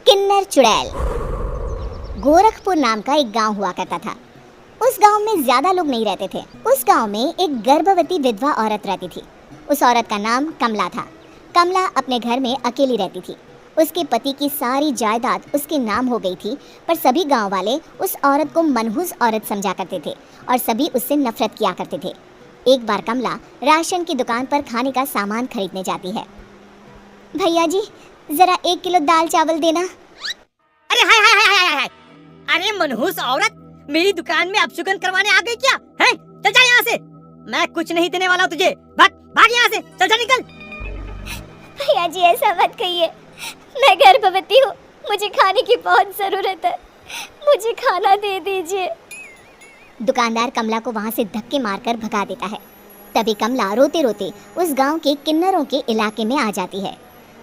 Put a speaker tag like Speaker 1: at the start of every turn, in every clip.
Speaker 1: किन्नर चुड़ैल। गोरखपुर नाम का एक गांव हुआ करता था। उस गांव में ज्यादा लोग नहीं रहते थे। उस गांव में एक गर्भवती विधवा औरत रहती थी। उस औरत का नाम कमला था। कमला अपने घर में अकेली रहती थी। उसके पति की सारी जायदाद उसके नाम हो गई थी, पर सभी गांव वाले उस औरत को मनहूस औरत समझा करते थे और सभी उससे नफरत किया करते थे। एक बार कमला राशन की दुकान पर खाने का सामान खरीदने जाती है। भैया जी, जरा 1 किलो दाल चावल देना।
Speaker 2: अरे हाय हाय हाय हाय हाय, अरे मनहूस औरत, मेरी दुकान में अपशुगन करवाने आ गई क्या है? चल जा यहाँ से, मैं कुछ नहीं देने वाला तुझे। भाग भाग यहाँ से, चल जा निकल।
Speaker 1: भैया जी ऐसा मत कहिए, मैं गर्भवती हूँ, मुझे खाने की बहुत जरूरत है, मुझे खाना दे दीजिए। दुकानदार कमला को वहाँ से धक्के मारकर भगा देता है। तभी कमला रोते रोते उस गांव के किन्नरों के इलाके में आ जाती है।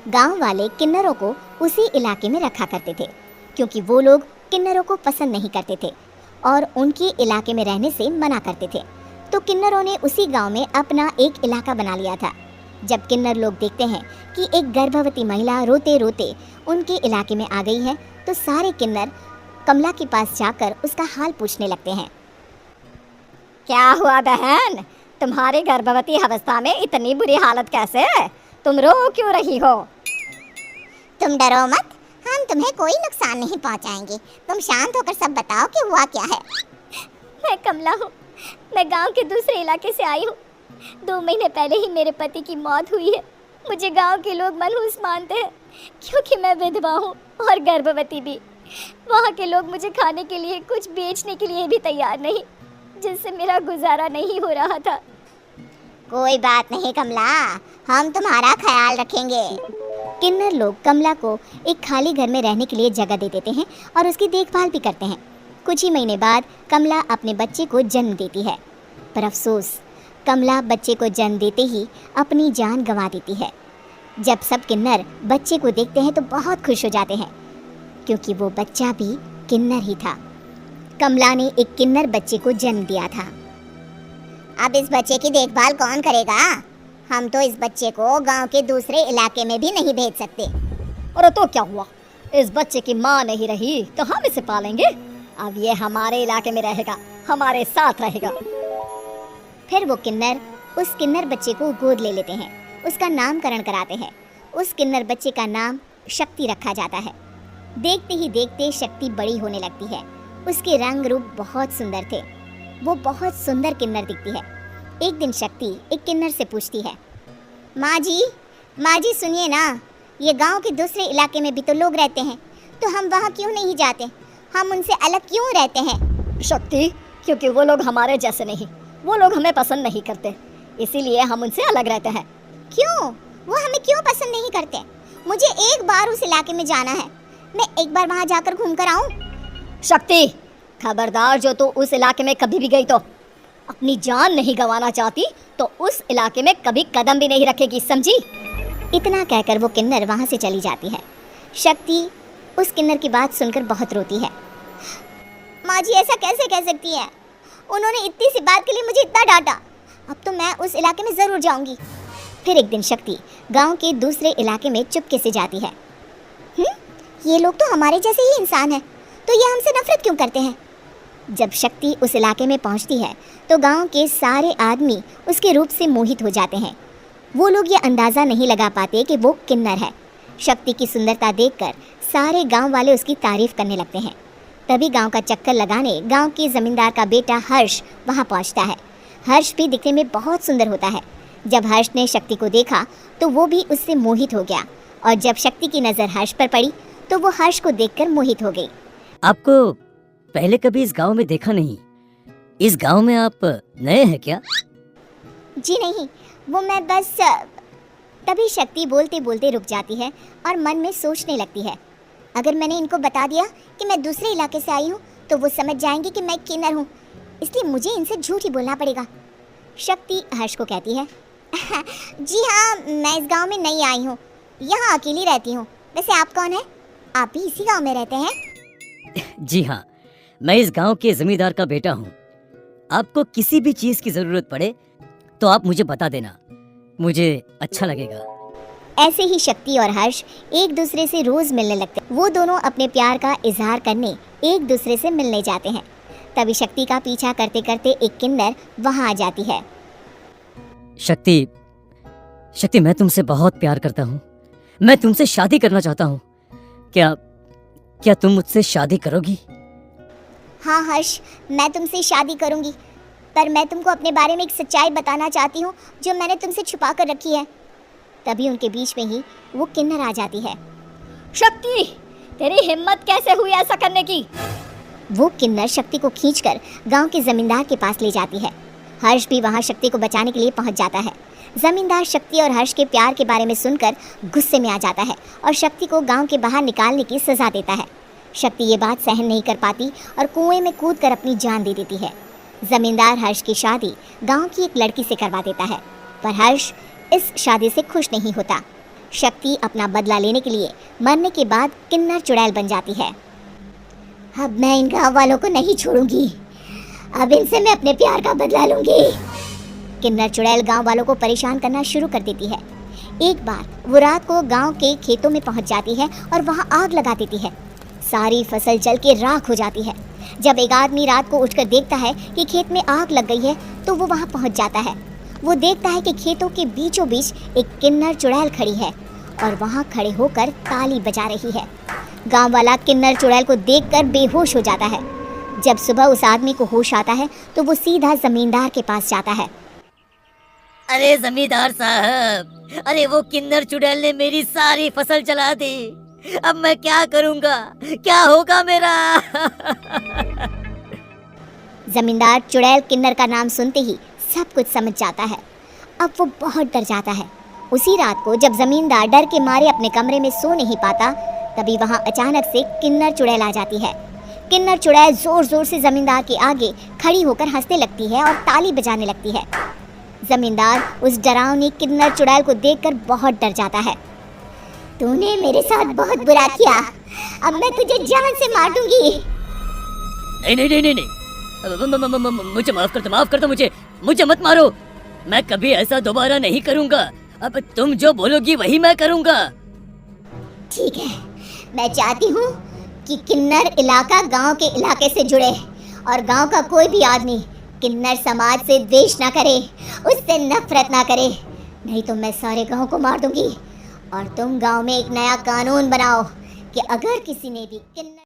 Speaker 1: गांव वाले किन्नरों को उसी इलाके में रखा करते थे, क्योंकि वो लोग किन्नरों को पसंद नहीं करते थे और उनके इलाके में रहने से मना करते थे। तो किन्नरों ने उसी गांव में अपना एक इलाका बना लिया था। जब किन्नर लोग देखते हैं कि एक गर्भवती महिला रोते रोते उनके इलाके में आ गई है, तो सारे किन्नर कमला के पास जाकर उसका हाल पूछने लगते हैं। क्या हुआ बहन, तुम्हारी गर्भवती अवस्था में इतनी बुरी हालत कैसे? तुम रो क्यों रही हो? तुम डरो मत, हम तुम्हें कोई नुकसान नहीं पहुंचाएंगे। तुम शांत होकर सब बताओ कि हुआ क्या है। मैं कमला हूँ, मैं गांव के दूसरे इलाके से आई हूँ। 2 महीने पहले ही मेरे पति की मौत हुई है। मुझे गांव के लोग मनहूस मानते हैं, क्योंकि मैं विधवा हूँ और गर्भवती भी। वहाँ के लोग मुझे खाने के लिए कुछ बेचने के लिए भी तैयार नहीं, जिससे मेरा गुजारा नहीं हो रहा था। कोई बात नहीं कमला, हम तुम्हारा ख्याल रखेंगे। किन्नर लोग कमला को एक खाली घर में रहने के लिए जगह दे देते हैं और उसकी देखभाल भी करते हैं। कुछ ही महीने बाद कमला अपने बच्चे को जन्म देती है, पर अफसोस कमला बच्चे को जन्म देते ही अपनी जान गंवा देती है। जब सब किन्नर बच्चे को देखते हैं तो बहुत खुश हो जाते हैं, क्योंकि वो बच्चा भी किन्नर ही था। कमला ने एक किन्नर बच्चे को जन्म दिया था। अब इस बच्चे की देखभाल कौन करेगा? हम तो इस बच्चे को गांव के दूसरे इलाके में भी नहीं भेज सकते।
Speaker 2: अरे तो क्या हुआ, इस बच्चे की माँ नहीं रही तो हम इसे पालेंगे। अब ये हमारे इलाके में रहेगा, हमारे साथ रहेगा।
Speaker 1: फिर वो किन्नर उस किन्नर बच्चे को गोद ले लेते हैं, उसका नामकरण कराते हैं। उस किन्नर बच्चे का नाम शक्ति रखा जाता है। देखते ही देखते शक्ति बड़ी होने लगती है। उसके रंग रूप बहुत सुंदर थे। वो बहुत सुंदर किन्नर दिखती है। एक दिन शक्ति एक किन्नर से पूछती है, माँ जी सुनिए ना, ये गांव के दूसरे इलाके में भी तो लोग रहते हैं, तो हम वहाँ क्यों नहीं जाते? हम उनसे अलग क्यों रहते हैं?
Speaker 2: शक्ति, क्योंकि वो लोग हमारे जैसे नहीं, वो लोग हमें पसंद नहीं करते, इसीलिए हम उनसे अलग रहते हैं।
Speaker 1: क्यों? वो हमें क्यों पसंद नहीं करते? मुझे एक बार उस इलाके में जाना है, मैं एक बार वहाँ जाकर घूम कर आऊँ।
Speaker 2: शक्ति, खबरदार, जो तू उस इलाके में कभी भी गई तो अपनी जान नहीं गंवाना चाहती तो उस इलाके में कभी कदम भी नहीं रखेगी, समझी?
Speaker 1: इतना कहकर वो किन्नर वहाँ से चली जाती है। शक्ति उस किन्नर की बात सुनकर बहुत रोती है। माँ जी ऐसा कैसे कह सकती है? उन्होंने इतनी सी बात के लिए मुझे इतना डांटा। अब तो मैं उस इलाके में ज़रूर जाऊँगी। फिर एक दिन शक्ति गांव के दूसरे इलाके में चुपके से जाती है। ये लोग तो हमारे जैसे ही इंसान हैं, तो ये हमसे नफरत क्यों करते हैं? जब शक्ति उस इलाके में पहुंचती है तो गांव के सारे आदमी उसके रूप से मोहित हो जाते हैं। वो लोग ये अंदाज़ा नहीं लगा पाते कि वो किन्नर है। शक्ति की सुंदरता देखकर सारे गांव वाले उसकी तारीफ करने लगते हैं। तभी गांव का चक्कर लगाने गांव के ज़मींदार का बेटा हर्ष वहां पहुंचता है। हर्ष भी दिखने में बहुत सुंदर होता है। जब हर्ष ने शक्ति को देखा तो वो भी उससे मोहित हो गया, और जब शक्ति की नज़र हर्ष पर पड़ी तो वो हर्ष को देखकर मोहित हो गई।
Speaker 3: आपको पहले कभी इस गांव में देखा नहीं। इस गांव में आप नए हैं क्या?
Speaker 1: जी नहीं, वो मैं बस। तभी शक्ति बोलते बोलते रुक जाती है और मन में सोचने लगती है, अगर मैंने इनको बता दिया कि मैं दूसरे इलाके से आई हूँ तो वो समझ जाएंगे कि मैं किन्नर हूँ, इसलिए मुझे इनसे झूठ ही बोलना पड़ेगा। शक्ति हर्ष को कहती है, जी हाँ, मैं इस गांव में नई आई हूँ, यहाँ अकेली रहती हूँ। वैसे आप कौन है? आप भी इसी गांव में रहते हैं?
Speaker 3: जी हाँ, मैं इस गांव के जमींदार का बेटा हूँ। आपको किसी भी चीज की जरूरत पड़े तो आप मुझे बता देना, मुझे अच्छा लगेगा।
Speaker 1: ऐसे ही शक्ति और हर्ष एक दूसरे से रोज मिलने लगते। वो दोनों अपने प्यार का इजहार करने एक दूसरे से मिलने जाते हैं। तभी शक्ति का पीछा करते करते एक किन्नर वहां आ जाती है।
Speaker 3: शक्ति, शक्ति मैं तुमसे बहुत प्यार करता हूँ। मैं तुमसे शादी करना चाहता हूँ। क्या तुम मुझसे शादी करोगी?
Speaker 1: हाँ हर्ष, मैं तुमसे शादी करूंगी, पर मैं तुमको अपने बारे में एक सच्चाई बताना चाहती हूँ जो मैंने तुमसे छुपा कर रखी है। तभी उनके बीच में ही वो किन्नर आ जाती है।
Speaker 2: शक्ति, तेरी हिम्मत कैसे हुई ऐसा करने की?
Speaker 1: वो किन्नर शक्ति को खींचकर गांव के जमींदार के पास ले जाती है। हर्ष भी वहां शक्ति को बचाने के लिए पहुंच जाता है। जमींदार शक्ति और हर्ष के प्यार के बारे में सुनकर गुस्से में आ जाता है और शक्ति को गांव के बाहर निकालने की सजा देता है। शक्ति ये बात सहन नहीं कर पाती और कुएं में कूदकर अपनी जान दे देती है। जमींदार हर्ष की शादी गांव की एक लड़की से करवा देता है, पर हर्ष इस शादी से खुश नहीं होता। शक्ति अपना बदला लेने के लिए मरने के बाद किन्नर चुड़ैल बन जाती है। अब मैं इन गाँव वालों को नहीं छोड़ूंगी, अब इनसे मैं अपने प्यार का बदला लूंगी। किन्नर चुड़ैल गांव वालों को परेशान करना शुरू कर देती है। एक बार वो रात को गांव के खेतों में पहुंच जाती है और वहां आग लगा देती है। सारी फसल जल के राख हो जाती है। जब एक आदमी रात को उठकर देखता है कि खेत में आग लग गई है तो वो वहां पहुंच जाता है। वो देखता है कि खेतों के बीचों बीच एक किन्नर चुड़ैल खड़ी है और वहां खड़े होकर ताली बजा रही है। गांव वाला किन्नर चुड़ैल को देखकर बेहोश हो जाता है। जब सुबह उस आदमी को होश आता है तो वो सीधा जमींदार के पास जाता है।
Speaker 2: अरे जमींदार साहब, अरे वो किन्नर चुड़ैल ने मेरी सारी फसल जला दी। अब मैं क्या करूंगा, क्या होगा मेरा?
Speaker 1: जमींदार चुड़ैल किन्नर का नाम सुनते ही सब कुछ समझ जाता है। अब वो बहुत डर जाता है। उसी रात को जब जमींदार डर के मारे अपने कमरे में सो नहीं पाता, तभी वहां अचानक से किन्नर चुड़ैल आ जाती है। किन्नर चुड़ैल जोर जोर से जमींदार के आगे खड़ी होकर हंसने लगती है और ताली बजाने लगती है। जमींदार उस डरावनी किन्नर चुड़ैल को देखकर बहुत डर जाता है। तूने मेरे साथ बहुत बुरा किया, अब मैं तुझे जान से मार दूंगी।
Speaker 2: नहीं नहीं नहीं नहीं नहीं, मुझे माफ कर दो, मुझे मत मारो। मैं कभी ऐसा दोबारा नहीं करूंगा। अब तुम जो बोलोगी वही मैं करूंगा।
Speaker 1: ठीक है, मैं चाहती हूँ कि किन्नर इलाका गांव के इलाके से जुड़े और गांव का कोई भी आदमी किन्नर समाज से द्वेष ना करे, उससे नफरत ना करे, नहीं तो मैं सारे गांव को मार दूंगी। और तुम गांव में एक नया कानून बनाओ कि अगर किसी ने भी किन्नर